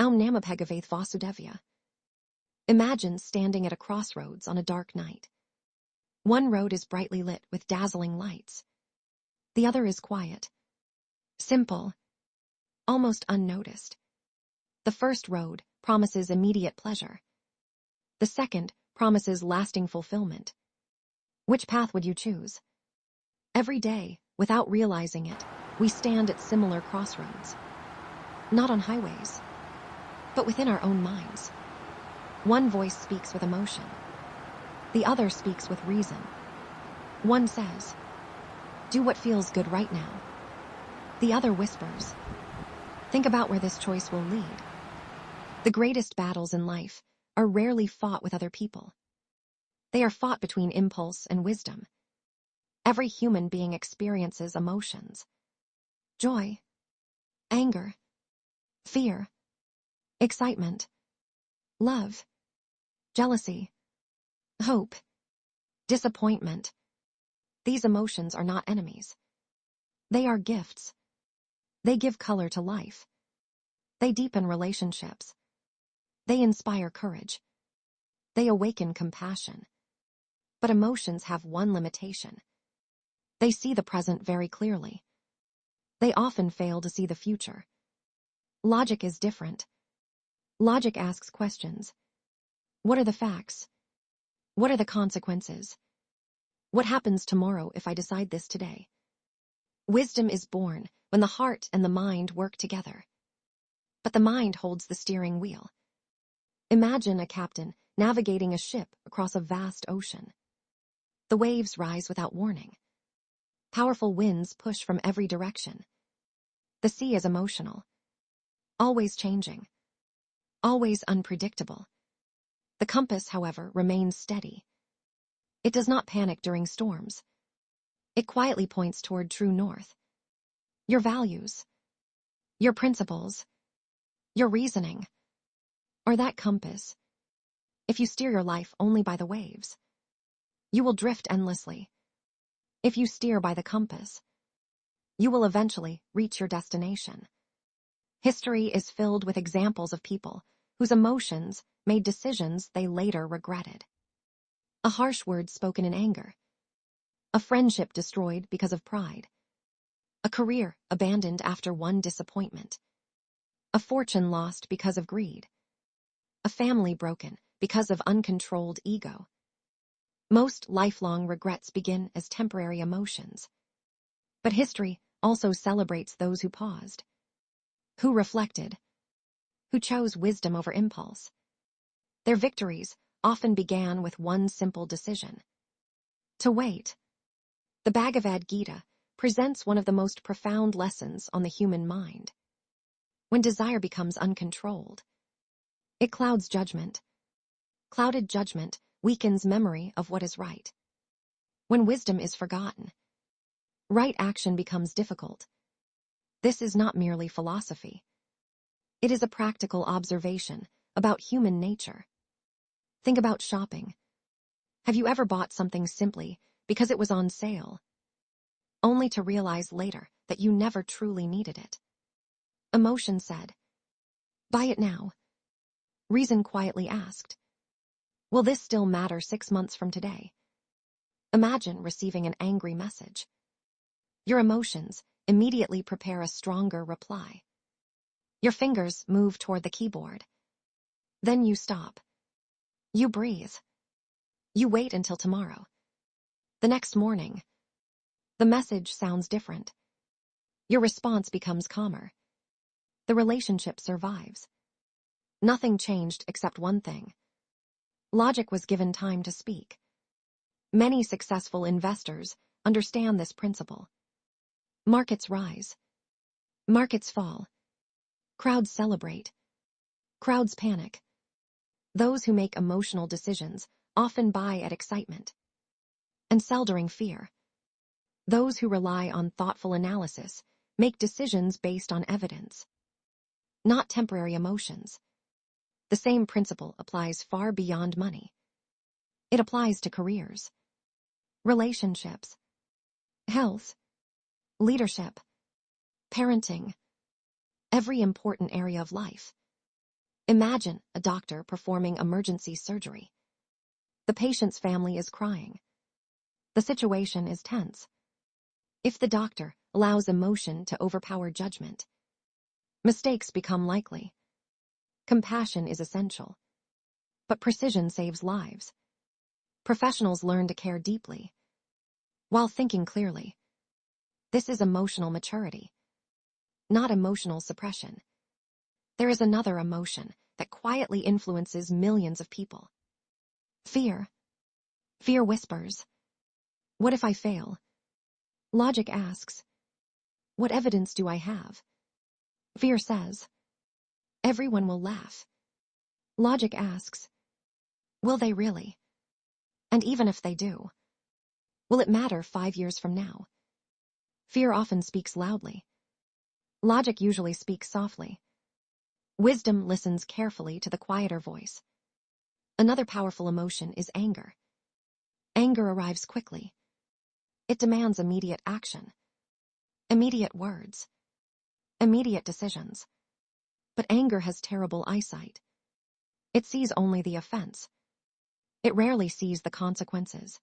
Aum Namapegavaith Vasudevya. Imagine standing at a crossroads on a dark night. One road is brightly lit with dazzling lights. The other is quiet, simple, almost unnoticed. The first road promises immediate pleasure. The second promises lasting fulfillment. Which path would you choose? Every day, without realizing it, we stand at similar crossroads. Not on highways, but within our own minds. One voice speaks with emotion. The other speaks with reason. One says, "Do what feels good right now." The other whispers, "Think about where this choice will lead." The greatest battles in life are rarely fought with other people. They are fought between impulse and wisdom. Every human being experiences emotions. Joy, anger, fear, excitement, love, jealousy, hope, disappointment. These emotions are not enemies. They are gifts. They give color to life. They deepen relationships. They inspire courage. They awaken compassion. But emotions have one limitation. They see the present very clearly. They often fail to see the future. Logic is different. Logic asks questions. What are the facts? What are the consequences? What happens tomorrow if I decide this today? Wisdom is born when the heart and the mind work together. But the mind holds the steering wheel. Imagine a captain navigating a ship across a vast ocean. The waves rise without warning. Powerful winds push from every direction. The sea is emotional, always changing, always unpredictable. The compass, however, remains steady. It does not panic during storms. It quietly points toward true north. Your values, your principles, your reasoning, or that compass. If you steer your life only by the waves, you will drift endlessly. If you steer by the compass, you will eventually reach your destination. History is filled with examples of people whose emotions made decisions they later regretted. A harsh word spoken in anger. A friendship destroyed because of pride. A career abandoned after one disappointment. A fortune lost because of greed. A family broken because of uncontrolled ego. Most lifelong regrets begin as temporary emotions. But history also celebrates those who paused, who reflected, who chose wisdom over impulse. Their victories often began with one simple decision: to wait. The Bhagavad Gita presents one of the most profound lessons on the human mind. When desire becomes uncontrolled, it clouds judgment. Clouded judgment weakens memory of what is right. When wisdom is forgotten, right action becomes difficult. This is not merely philosophy. It is a practical observation about human nature. Think about shopping. Have you ever bought something simply because it was on sale, only to realize later that you never truly needed it? Emotion said, "Buy it now." Reason quietly asked, "Will this still matter 6 months from today?" Imagine receiving an angry message. Your emotions immediately prepare a stronger reply. Your fingers move toward the keyboard. Then you stop. You breathe. You wait until tomorrow. The next morning, the message sounds different. Your response becomes calmer. The relationship survives. Nothing changed except one thing. Logic was given time to speak. Many successful investors understand this principle. Markets rise. Markets fall. Crowds celebrate. Crowds panic. Those who make emotional decisions often buy at excitement and sell during fear. Those who rely on thoughtful analysis make decisions based on evidence, not temporary emotions. The same principle applies far beyond money. It applies to careers, relationships, health, leadership, parenting, every important area of life. Imagine a doctor performing emergency surgery. The patient's family is crying. The situation is tense. If the doctor allows emotion to overpower judgment, mistakes become likely. Compassion is essential, but precision saves lives. Professionals learn to care deeply while thinking clearly. This is emotional maturity, not emotional suppression. There is another emotion that quietly influences millions of people. Fear. Fear whispers, "What if I fail?" Logic asks, "What evidence do I have?" Fear says, "Everyone will laugh." Logic asks, "Will they really? And even if they do, will it matter 5 years from now?" Fear often speaks loudly. Logic usually speaks softly. Wisdom listens carefully to the quieter voice. Another powerful emotion is anger. Anger arrives quickly. It demands immediate action, immediate words, immediate decisions. But anger has terrible eyesight. It sees only the offense. It rarely sees the consequences.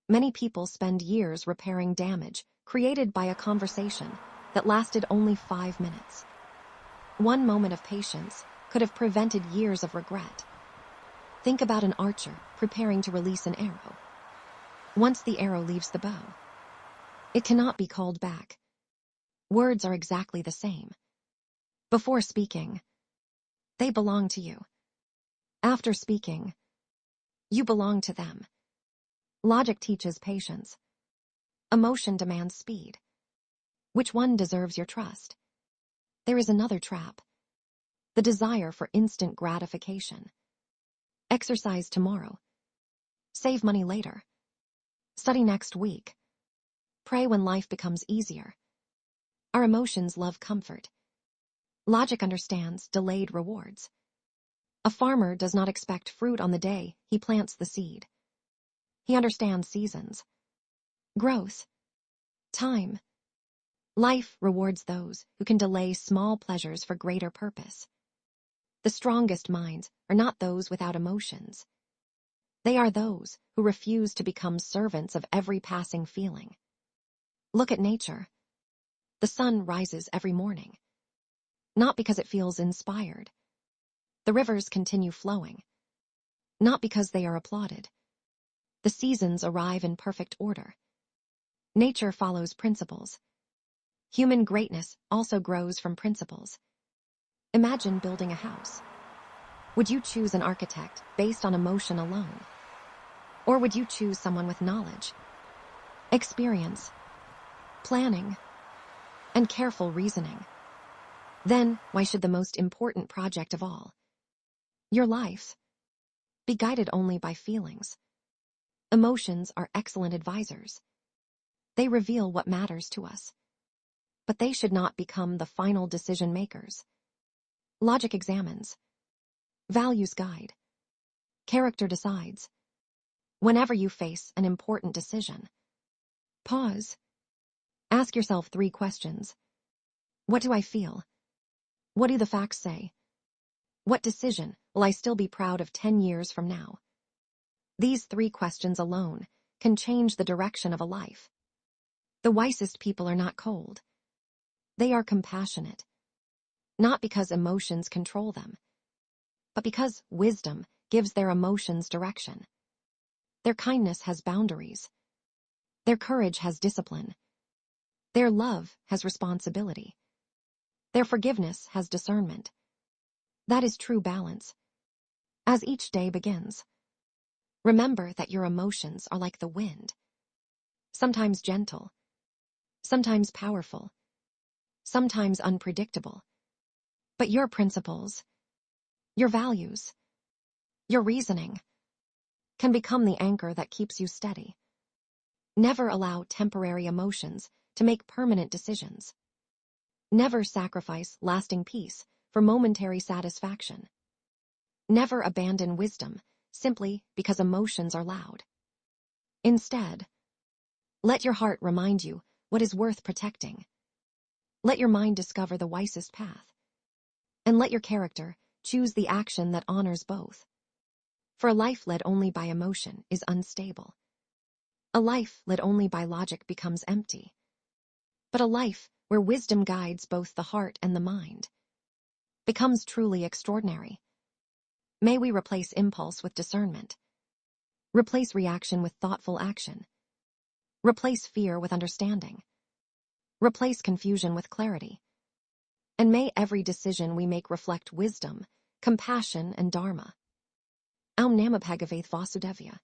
Many people spend years repairing damage created by a conversation that lasted only 5 minutes. One moment of patience could have prevented years of regret. Think about an archer preparing to release an arrow. Once the arrow leaves the bow, it cannot be called back. Words are exactly the same. Before speaking, they belong to you. After speaking, you belong to them. Logic teaches patience. Emotion demands speed. Which one deserves your trust? There is another trap. The desire for instant gratification. Exercise tomorrow. Save money later. Study next week. Pray when life becomes easier. Our emotions love comfort. Logic understands delayed rewards. A farmer does not expect fruit on the day he plants the seed. He understands seasons, growth, time. Life rewards those who can delay small pleasures for greater purpose. The strongest minds are not those without emotions. They are those who refuse to become servants of every passing feeling. Look at nature. The sun rises every morning, not because it feels inspired. The rivers continue flowing, not because they are applauded. The seasons arrive in perfect order. Nature follows principles. Human greatness also grows from principles. Imagine building a house. Would you choose an architect based on emotion alone? Or would you choose someone with knowledge, experience, planning, and careful reasoning? Then, why should the most important project of all, your life, be guided only by feelings? Emotions are excellent advisors. They reveal what matters to us, but they should not become the final decision makers. Logic examines. Values guide. Character decides. Whenever you face an important decision, pause. Ask yourself 3 questions. What do I feel? What do the facts say? What decision will I still be proud of 10 years from now? These 3 questions alone can change the direction of a life. The wisest people are not cold. They are compassionate. Not because emotions control them, but because wisdom gives their emotions direction. Their kindness has boundaries. Their courage has discipline. Their love has responsibility. Their forgiveness has discernment. That is true balance. As each day begins, remember that your emotions are like the wind. Sometimes gentle, sometimes powerful, sometimes unpredictable. But your principles, your values, your reasoning can become the anchor that keeps you steady. Never allow temporary emotions to make permanent decisions. Never sacrifice lasting peace for momentary satisfaction. Never abandon wisdom simply because emotions are loud. Instead, let your heart remind you what is worth protecting. Let your mind discover the wisest path. And let your character Choose the action that honors both. For a life led only by emotion is unstable. A life led only by logic becomes empty. But a life where wisdom guides both the heart and the mind becomes truly extraordinary. May we replace impulse with discernment. Replace reaction with thoughtful action. Replace fear with understanding. Replace confusion with clarity. And may every decision we make reflect wisdom, compassion, and dharma. Aum Namah Bhagavate Vasudevaya.